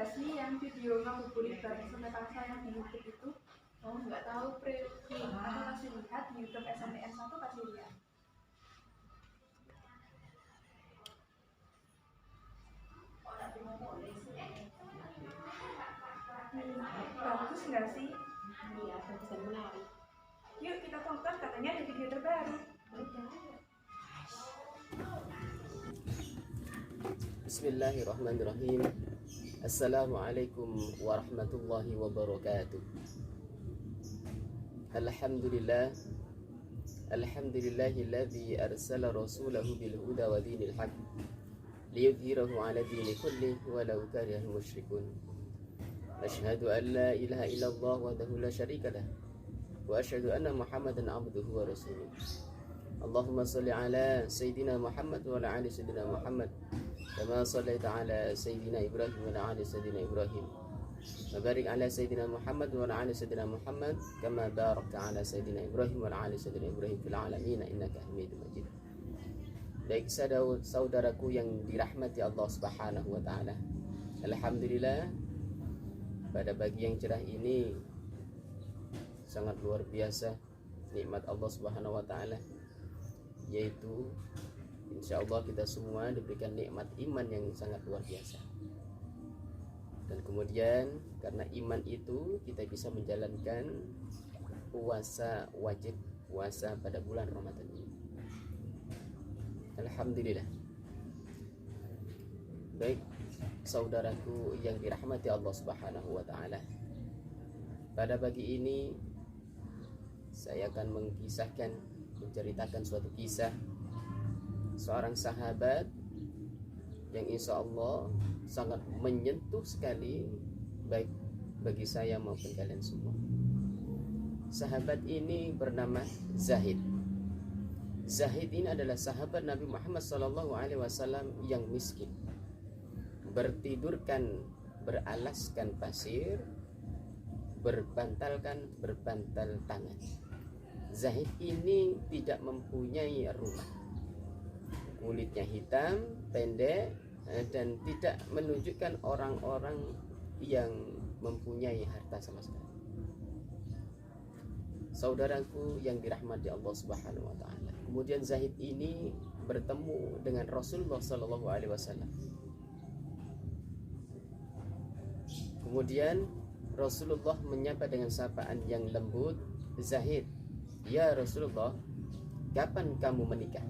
nggak sih yang video ngabuburit bareng sama yang di YouTube itu? Oh, nggak tahu, Pre. Aku kasih lihat di YouTube SNPN 1, kasih lihat. Bagus nggak sih? Iya, bagus dan menarik. Yuk kita tonton, katanya ada video terbaru. Bismillahirrahmanirrahim. Assalamualaikum warahmatullahi wabarakatuh. Alhamdulillah. Alhamdulillahilladzi arsala rasulahu bil huda wa dinil haq liyudhhirahu 'ala dini kulli walau karihal musyrikun. Asyhadu an la ilaha illallah wahdahu la syarika lah wa asyhadu anna Muhammadan 'abduhu wa rasuluh. Allahumma shalli 'ala sayyidina Muhammad wa 'ala ali sayyidina Muhammad kama shallaita 'ala sayyidina Ibrahim wa 'ala ali sayyidina Ibrahim. Wa barik 'ala sayyidina Muhammad wa 'ala ali sayyidina Muhammad kama barakta 'ala sayyidina Ibrahim wa 'ala ali sayyidina Ibrahim fil 'alamin innaka Hamidum Majid. Baik saudaraku yang dirahmati Allah Subhanahu wa taala. Alhamdulillah, pada pagi yang cerah ini sangat luar biasa nikmat Allah Subhanahu wa taala, yaitu insyaallah kita semua diberikan nikmat iman yang sangat luar biasa. Dan kemudian karena iman itu kita bisa menjalankan puasa wajib, puasa pada bulan Ramadan ini. Alhamdulillah. Baik saudaraku yang dirahmati Allah Subhanahu wa taala, pada pagi ini saya akan menceritakan suatu kisah seorang sahabat yang insya Allah sangat menyentuh sekali baik bagi saya maupun kalian semua. Sahabat ini bernama Zahid. Zahid ini adalah sahabat Nabi Muhammad SAW yang miskin, beralaskan pasir, berbantal tangan. Zahid ini tidak mempunyai rumah, kulitnya hitam, pendek, dan tidak menunjukkan orang-orang yang mempunyai harta sama sekali. Saudaraku yang dirahmati Allah Subhanahu wa taala. Kemudian Zahid ini bertemu dengan Rasulullah sallallahu alaihi wasallam. Kemudian Rasulullah menyapa dengan sapaan yang lembut, "Zahid, ya Rasulullah, kapan kamu menikah?"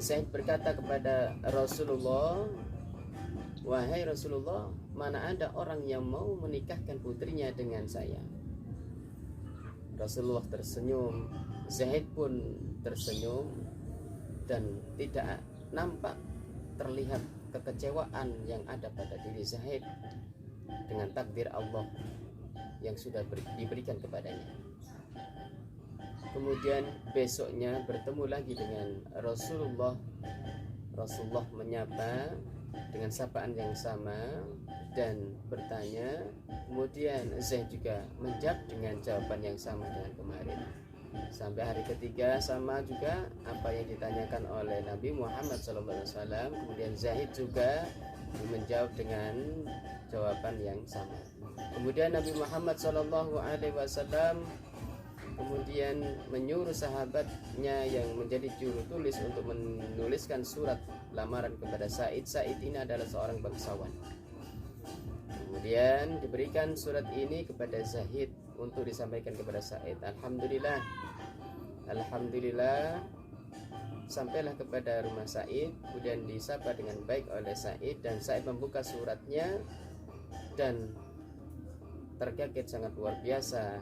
Zahid berkata kepada Rasulullah, "Wahai Rasulullah, mana ada orang yang mau menikahkan putrinya dengan saya?" Rasulullah tersenyum, Zahid pun tersenyum, dan tidak nampak terlihat kekecewaan yang ada pada diri Zahid dengan takdir Allah yang sudah diberikan kepadanya. Kemudian besoknya bertemu lagi dengan Rasulullah. Rasulullah menyapa dengan sapaan yang sama dan bertanya. Kemudian Zaid juga menjawab dengan jawaban yang sama dengan kemarin. Sampai hari ketiga sama juga apa yang ditanyakan oleh Nabi Muhammad SAW. Kemudian Zaid juga menjawab dengan jawaban yang sama. Kemudian Nabi Muhammad SAW kemudian menyuruh sahabatnya yang menjadi juru tulis untuk menuliskan surat lamaran kepada Said. Said ini adalah seorang bangsawan. Kemudian diberikan surat ini kepada Zahid untuk disampaikan kepada Said. Alhamdulillah sampailah kepada rumah Said, kemudian disapa dengan baik oleh Said, dan Said membuka suratnya dan terkaget sangat luar biasa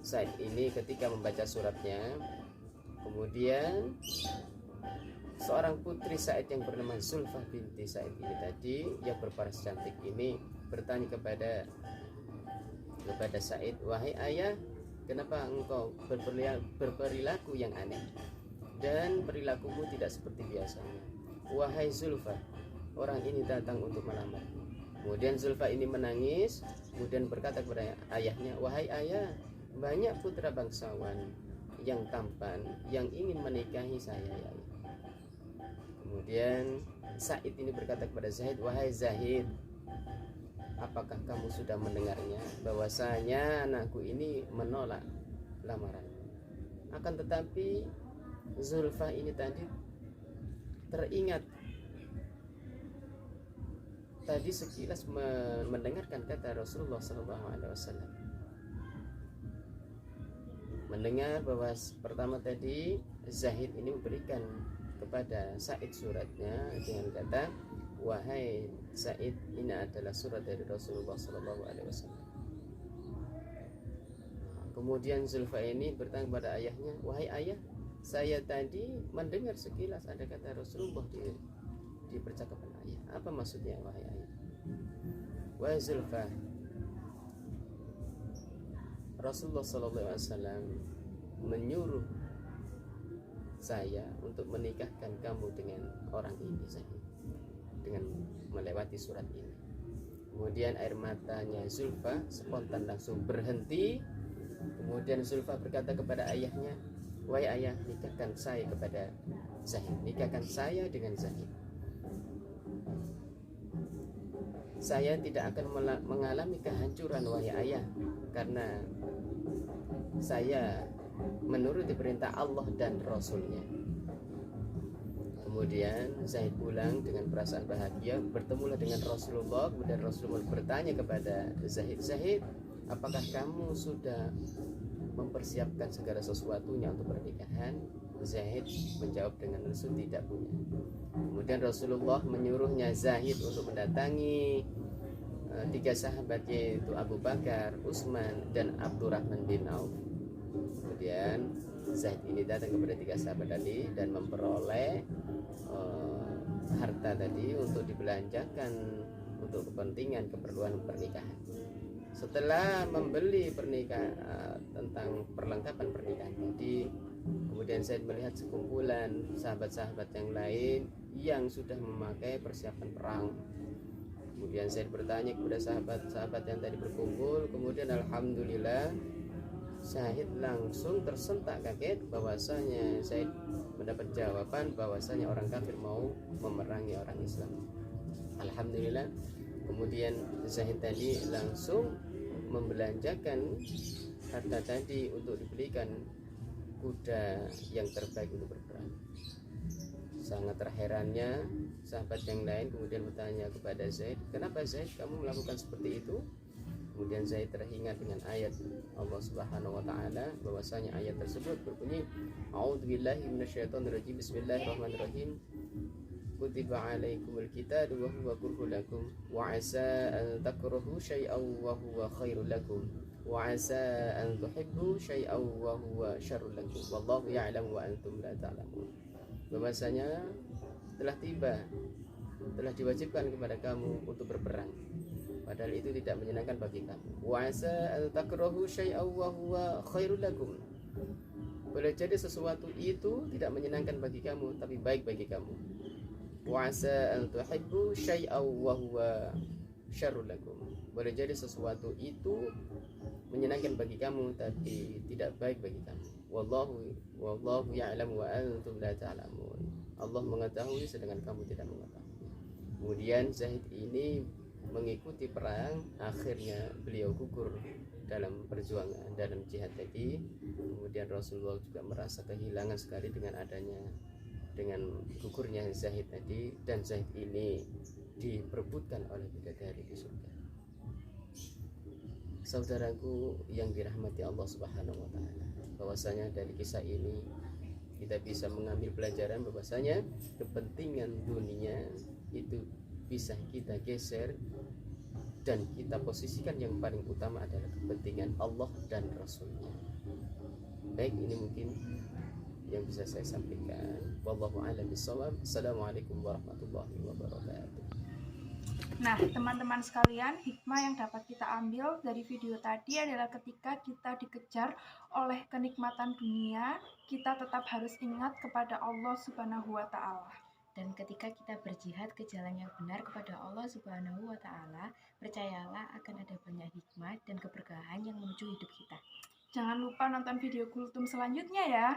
Said ini ketika membaca suratnya. Kemudian seorang putri Said yang bernama Zulfah binti Said ini tadi, yang berparas cantik ini, bertanya kepada Said, "Wahai ayah, kenapa engkau berperilaku yang aneh dan perilakumu tidak seperti biasanya? Wahai Zulfah, orang ini datang untuk melamar." Kemudian Zulfah ini menangis, kemudian berkata kepada ayahnya, "Wahai ayah, banyak putra bangsawan yang tampan yang ingin menikahi saya, ya ayah." Kemudian Said ini berkata kepada Zahid, "Wahai Zahid, Apakah kamu sudah mendengarnya bahwasanya anakku ini menolak lamaran? Akan tetapi Zulfa ini tadi teringat tadi sekilas mendengarkan kata Rasulullah SAW, mendengar bahwa pertama tadi Zahid ini memberikan kepada Said suratnya dengan kata, wahai Said, ini adalah surat dari Rasulullah SAW. Kemudian Zulfa ini bertanya kepada ayahnya, wahai ayah, saya tadi mendengar sekilas ada kata Rasulullah di percakapan ayah. Apa maksudnya wahai ayah? Wahai Zulfa, Rasulullah SAW menyuruh saya untuk menikahkan kamu dengan orang ini, Zahid, dengan melewati surat ini. Kemudian air matanya Zulfa spontan langsung berhenti. Kemudian Zulfa berkata kepada ayahnya, wahai ayah, nikahkan saya kepada Zahid, nikahkan saya dengan Zahid. Saya tidak akan mengalami kehancuran wahai ayah, karena saya menuruti perintah Allah dan Rasulnya. Kemudian Zahid pulang dengan perasaan bahagia, bertemulah dengan Rasulullah. Kemudian Rasulullah bertanya kepada Zahid, Zahid, apakah kamu sudah mempersiapkan segala sesuatunya untuk pernikahan? Zahid menjawab dengan lesu, tidak punya. Kemudian Rasulullah menyuruhnya Zahid untuk mendatangi tiga sahabat, yaitu Abu Bakar, Utsman, dan Abdurrahman bin Auf. Kemudian Zahid ini datang kepada tiga sahabat tadi dan memperoleh harta tadi untuk dibelanjakan untuk kepentingan keperluan pernikahan. Setelah membeli tentang perlengkapan pernikahan tadi, kemudian saya melihat sekumpulan sahabat-sahabat yang lain yang sudah memakai persiapan perang. Kemudian saya bertanya kepada sahabat-sahabat yang tadi berkumpul. Kemudian alhamdulillah Zahid langsung tersentak kaget bahwasanya saya mendapat jawaban bahwasanya orang kafir mau memerangi orang Islam. Alhamdulillah. Kemudian Zahid tadi langsung membelanjakan harta tadi untuk dibelikan kuda yang terbaik untuk berperang. Sangat terherannya sahabat yang lain kemudian bertanya kepada Zaid, kenapa Zaid kamu melakukan seperti itu? Kemudian Zaid teringat dengan ayat Allah Subhanahu wa taala, bahwasanya ayat tersebut berbunyi, A'udzubillahi minasyaitonirrajim, Bismillahirrahmanirrahim. Kutiba alaikumul qitalu wa huwa kurhun lakum wa asa an takrahu syai'an wa huwa khairul lakum wa asa an tuhibbu syai'an wa huwa syarrul lakum wallahu ya'lamu wa antum la ta'lamun. Bahwasanya telah diwajibkan kepada kamu untuk berperang, padahal itu tidak menyenangkan bagi kamu. Wa asa an takrahu syai'an wa huwa khairul lakum. Boleh jadi sesuatu itu tidak menyenangkan bagi kamu tapi baik bagi kamu. Wa asa an tuhibbu syai'an wa huwa syarrul lakum. Boleh jadi sesuatu itu menyenangkan bagi kamu tapi tidak baik bagi kamu. Wallahu ya'lamu wa antum la ta'lamun. Allah mengetahui sedangkan kamu tidak mengetahui. Kemudian Zahid ini mengikuti perang, akhirnya beliau gugur dalam perjuangan dalam jihad tadi. Kemudian Rasulullah juga merasa kehilangan sekali dengan gugurnya Zahid tadi, dan Zahid ini diperebutkan oleh bidadari di surga. Saudaraku yang dirahmati Allah Subhanahu wa taala, bahwasanya dari kisah ini kita bisa mengambil pelajaran bahwasanya kepentingan dunia itu bisa kita geser dan kita posisikan yang paling utama adalah kepentingan Allah dan Rasulnya. Baik, ini mungkin yang bisa saya sampaikan. Wallahu a'lam bishawab. Assalamualaikum warahmatullahi wabarakatuh. Nah, teman-teman sekalian, hikmah yang dapat kita ambil dari video tadi adalah ketika kita dikejar oleh kenikmatan dunia, kita tetap harus ingat kepada Allah Subhanahu wa taala. Dan ketika kita berjihad ke jalan yang benar kepada Allah Subhanahu wa taala, percayalah akan ada banyak hikmah dan keberkahan yang menuju hidup kita. Jangan lupa nonton video kultum selanjutnya ya.